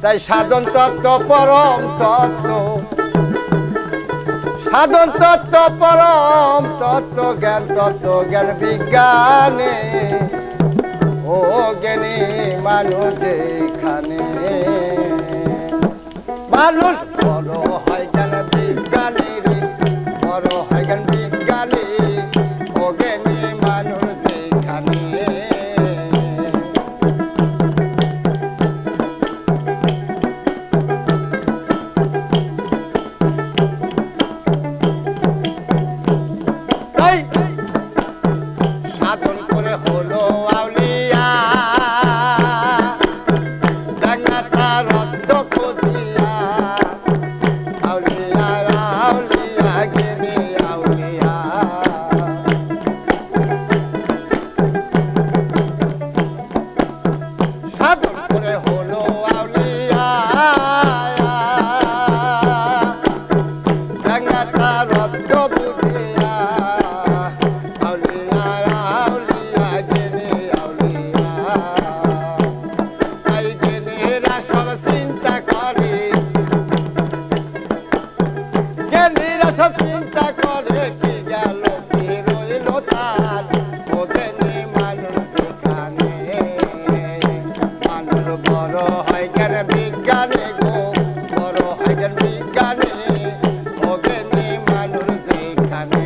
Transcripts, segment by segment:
তাই সাধন তত্ত্ব পরম তত্ত্ব, সাধন তত্ত্ব পরম তত্ত্ব, জ্ঞান বিজ্ঞানে ও জ্ঞানী মানুষ যেখানে মানুষ বড় হয় জ্ঞান বিজ্ঞানী রে, বড় হয় জ্ঞান বিজ্ঞানী ও জ্ঞানী মানুষ যেখানে সাধন করে হলো আউলিয়া ডাঙ্গা তার রক্ত খুঁজিয়া আউলিয়া আউলিয়া গেলে আউলিয়া সাধন করে হলো আউলিয়া ডাঙ্গা তার রক্ত বুঝিয়া সব চিন্তা করে কি গেল কি রইল তার ও জ্ঞানী মানুষ যেখানে মানুষ বড় হয় জ্ঞান বিজ্ঞানী গো, বড় হয় জ্ঞান বিজ্ঞানী ও জ্ঞানী মানুষ যেখানে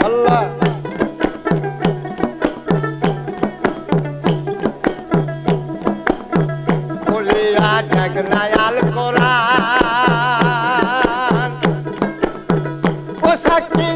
আল্লাহ খুলিয়া ঝগনায় আল কোরআন ও সাক্ষী